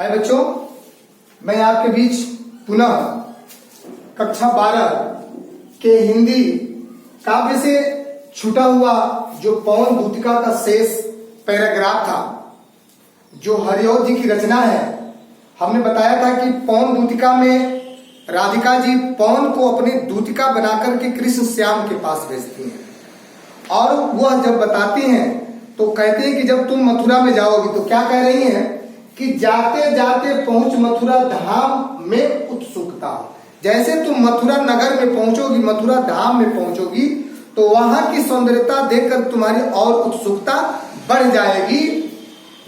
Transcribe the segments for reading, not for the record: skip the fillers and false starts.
हाय बच्चों, मैं आपके बीच पुनः कक्षा 12 के हिंदी काव्य से छूटा हुआ जो पवन दूतिका का शेष पैराग्राफ था, जो हरिऔध जी की रचना है। हमने बताया था कि पवन दूतिका में राधिका जी पवन को अपनी दूतिका बनाकर के कृष्ण श्याम के पास भेजती हैं, और वह जब बताती हैं तो कहते हैं कि जब तुम मथुरा में जाओगी, तो क्या कह रही हैं कि जाते जाते पहुंच मथुरा धाम में उत्सुकता। जैसे तुम मथुरा नगर में पहुंचोगी, मथुरा धाम में पहुंचोगी, तो वहां की सौंदर्यता देखकर तुम्हारी और उत्सुकता बढ़ जाएगी।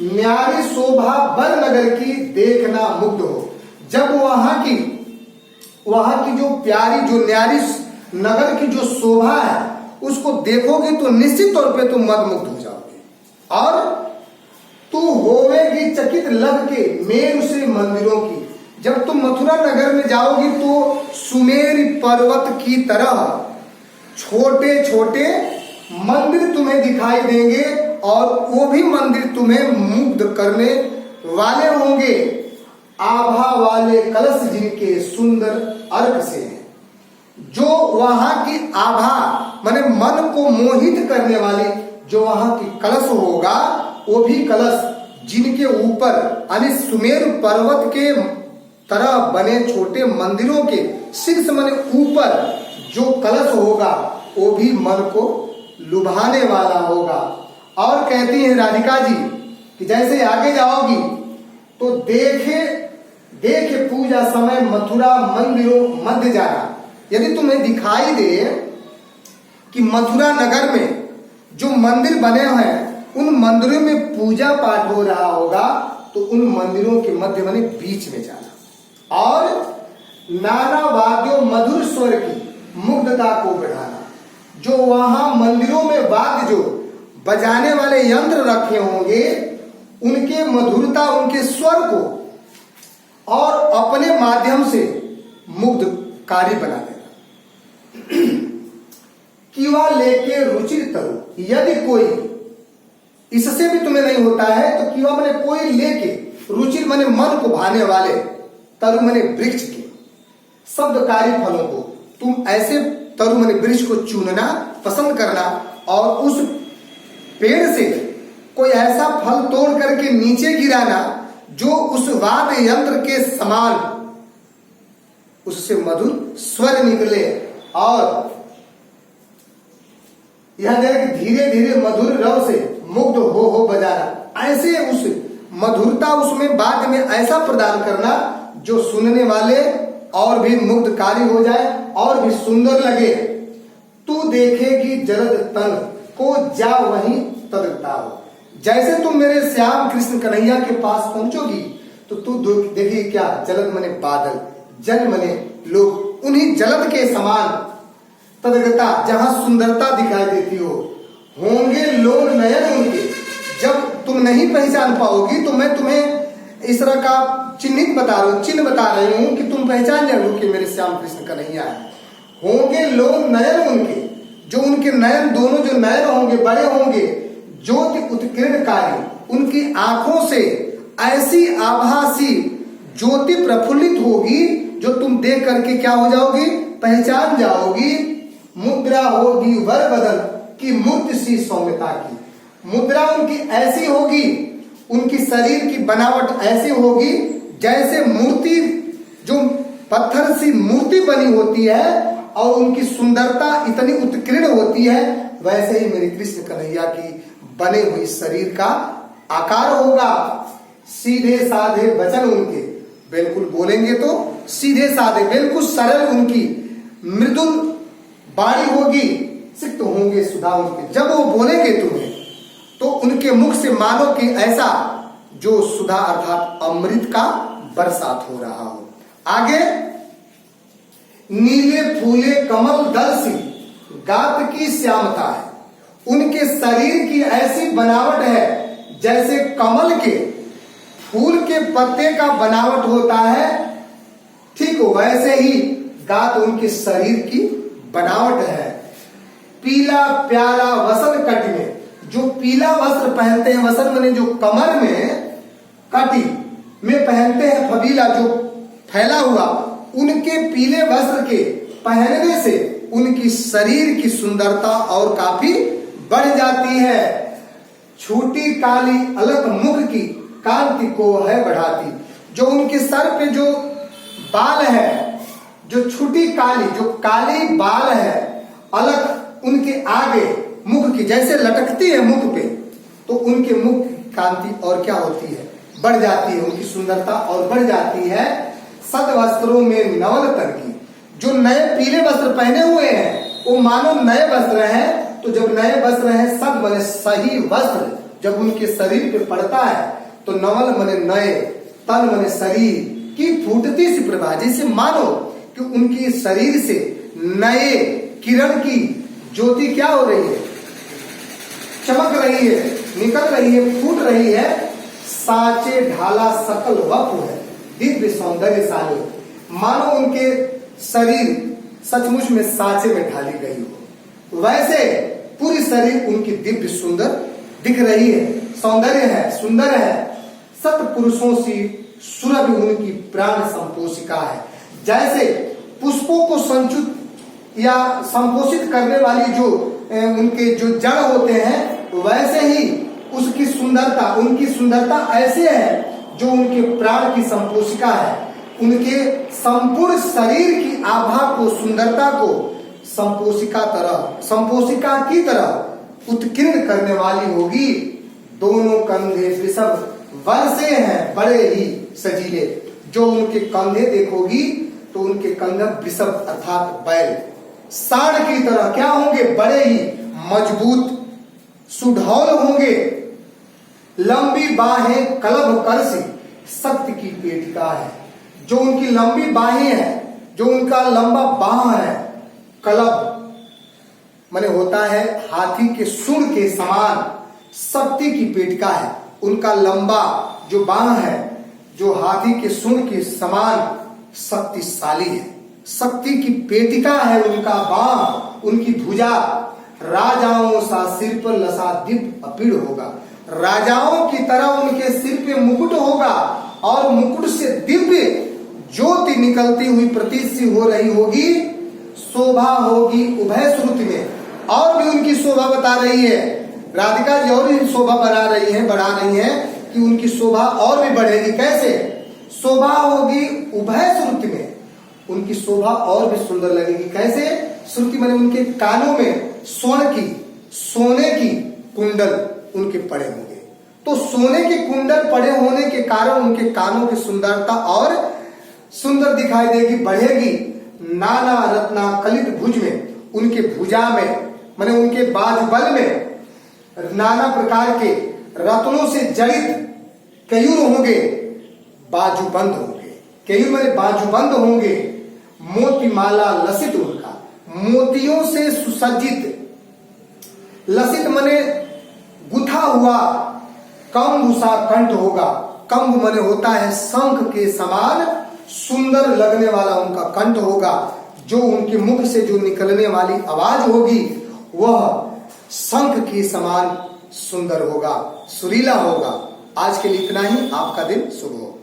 न्यारी शोभा बर नगर की देखना मुग्ध हो। जब वहां की जो प्यारी, जो न्यारी नगर की जो शोभा है उसको देखोगे तो निश्चित तौर पे तुम मदमुग्ध हो जाओगे, और तू होवेगी चकित लग के मेरु से मंदिरों की। जब तुम मथुरा नगर में जाओगी तो सुमेर पर्वत की तरह छोटे छोटे मंदिर तुम्हें दिखाई देंगे, और वो भी मंदिर तुम्हें मुग्ध करने वाले होंगे। आभा वाले कलश जिनके सुंदर अर्क से हैं, जो वहां की आभा माने मन को मोहित करने वाली जो वहां की कलश होगा, वो भी कलश जिनके ऊपर यानी सुमेर पर्वत के तरह बने छोटे मंदिरों के शीर्ष माने ऊपर जो कलश होगा वो भी मन को लुभाने वाला होगा। और कहती है राधिका जी कि जैसे आगे जाओगी तो देखे पूजा समय मथुरा मंदिरों मध्य जाना। यदि तुम्हें दिखाई दे कि मथुरा नगर में जो मंदिर बने हैं उन मंदिरों में पूजा पाठ हो रहा होगा, तो उन मंदिरों के मध्य माने बीच में जाना, और नाना वाद्यों मधुर स्वर की मुग्धता को बढ़ाना। जो वहां मंदिरों में वाद्य जो बजाने वाले यंत्र रखे होंगे उनके मधुरता, उनके स्वर को और अपने माध्यम से मुग्धकारी बना देना। किवा लेके रुचिर तरु, यदि कोई इससे भी तुम्हें नहीं होता है तो किवा मैंने कोई लेके, रुचिर मैंने मन को भाने वाले, तरु मैंने वृक्ष के शब्दकारी फलों को तुम ऐसे तरु मैंने वृक्ष को चुनना पसंद करना, और उस पेड़ से कोई ऐसा फल तोड़ करके नीचे गिराना जो उस वाद्य यंत्र के समान उससे मधुर स्वर निकले, और यह देख धीरे धीरे मधुर रव से मुग्ध हो बजाना। ऐसे उस मधुरता उसमें वाद्य में ऐसा प्रदान करना जो सुनने वाले और भी मुग्धकारी हो जाए और भी सुंदर लगे। तू देखेगी जलद तन को जा वहीं तदगता हो। जैसे तुम मेरे श्याम कृष्ण कन्हैया के पास पहुंचोगी तो तू देखिए क्या, जलद मने बादल, जल मने लोग, उन्हीं जलद के समान तदगता जहां सुंदरता दिखाई देती हो। होंगे लोन नयन उनके, जब तुम नहीं पहचान पाओगी तो मैं तुम्हें इस तरह का चिन्ह बता रही हूं कि तुम पहचान जाओगे कि मेरे श्याम कृष्ण कन्हैया है। होंगे लोन नयन उनके, जो उनके नयन, दोनों जो नयन होंगे बड़े होंगे, ज्योति उत्कीर्णकारी, उनकी आंखों से ऐसी आभासी ज्योति प्रफुल्लित होगी जो तुम देख करके क्या हो जाओगी, पहचान जाओगी। मुद्रा होगी वर बदन की मूर्ति सी सौम्यता की, मुद्रा उनकी ऐसी होगी, उनकी शरीर की बनावट ऐसी होगी जैसे मूर्ति, जो पत्थर सी मूर्ति बनी होती है और उनकी सुंदरता इतनी उत्कीर्ण होती है, वैसे ही मेरे कृष्ण कन्हैया की बने हुई शरीर का आकार होगा। सीधे साधे वचन उनके, बिल्कुल बोलेंगे तो सीधे साधे, बिल्कुल सरल उनकी मृदुल बाणी होगी, सिक्त होंगे सुधा उनके। जब वो बोलेंगे तुम्हें तो उनके मुख से मानो कि ऐसा जो सुधा अर्थात अमृत का बरसात हो रहा हो। आगे, नीले फूले कमल दल सी गात की श्यामता है, उनके शरीर की ऐसी बनावट है जैसे कमल के फूल के पत्ते का बनावट होता है, ठीक वैसे ही गात उनके शरीर की बनावट है। पीला प्याला वसन कट में, जो पीला वस्त्र पहनते हैं, वसन माने जो कमर में कटी, में पहनते हैं फबीला, जो फैला हुआ, उनके पीले वस्त्र के पहनने से उनकी शरीर की सुंदरता और काफी बढ़ जाती है। छोटी काली अलग मुख की कांति को है बढ़ाती। जो उनके सर पे जो बाल है, जो छोटी काली जो काली बाल है अलग उनके आगे मुख की जैसे लटकती है मुख पे, तो उनके मुख की कांति और क्या होती है, बढ़ जाती है, उनकी सुंदरता और बढ़ जाती है। सद वस्त्रों में नवल तरकी, जो नए पीले वस्त्र पहने हुए हैं वो मानो नए वस्त्र हैं। तो जब नए वस्त्र हैं, सद माने सही वस्त्र जब उनके शरीर पे पड़ता है तो नवल माने नए, तन माने शरीर की फूटती सी प्रभा, जैसे मानो कि उनकी शरीर से नए किरण की ज्योति क्या हो रही है, चमक रही है, निकल रही है, फूट रही है। साचे ढाला सकल वपु है दिव्य सौंदर्यशाली, मानो उनके शरीर सचमुच में साचे में ढाली गई हो, वैसे पूरी शरीर उनकी दिव्य सुंदर दिख रही है, सौंदर्य है, सुंदर है। सत पुरुषों से सुरभि उनकी प्राण संपोषिका है। जैसे पुष्पों को संचित या संपोषित करने वाली जो उनके जो जड़ होते हैं, वैसे ही उसकी सुंदरता, उनकी सुंदरता ऐसे है जो उनके प्राण की संपोषिका है। उनके संपूर्ण शरीर की आभा को, सुंदरता को संपोषिका की तरह उत्कीर्ण करने वाली होगी। दोनों कंधे वृषभ वर्षे हैं बड़े ही सजीले, जो उनके कंधे देखोगी तो उनके कंधे वृषभ अर्थात बैल साढ़ की तरह क्या होंगे, बड़े ही मजबूत सुढौल होंगे। लंबी बाहें कलभ करसी शक्ति की पेटिका है। जो उनकी लंबी बाहें हैं, जो उनका लंबा बाह है, कलभ माने होता है हाथी के सूंड के समान, शक्ति की पेटिका है। उनका लंबा जो बाह है, जो हाथी के सूंड के समान शक्तिशाली है, शक्ति की पेटिका है उनका बाह, उनकी भुजा। राजाओं सा सिर पर लसा दिव्य अपीड़ होगा, राजाओं की तरह उनके सिर पे मुकुट होगा और मुकुट से दिव्य ज्योति निकलती हुई प्रतीत सी हो रही होगी। शोभा होगी उभय श्रुति में, और भी उनकी शोभा बता रही है राधिका जी, और भी शोभा बढ़ा रही है कि उनकी शोभा और भी बढ़ेगी। कैसे शोभा होगी उभय श्रुति में, उनकी शोभा और भी सुंदर लगेगी। कैसे श्रुति माने उनके कानों में सोने की कुंडल उनके पड़े होंगे, तो सोने के कुंडल पड़े होने के कारण उनके कानों की सुंदरता और सुंदर दिखाई देगी, बढ़ेगी। नाना रत्ना कलित भुज में, उनके भुजा में माने उनके बाजूबल में नाना प्रकार के रत्नों से जड़ित कयूर होंगे, बाजूबंद होंगे। कयूर माने बाजूबंद होंगे। मोती माला लसित, उनका मोतियों से सुसज्जित, लसित माने गुथा हुआ कंभ सा कंठ होगा। कंभ माने होता है शंख के समान सुंदर लगने वाला उनका कंठ होगा। जो उनके मुख से जो निकलने वाली आवाज होगी वह शंख के समान सुंदर होगा, सुरीला होगा। आज के लिए इतना ही। आपका दिन शुभ हो।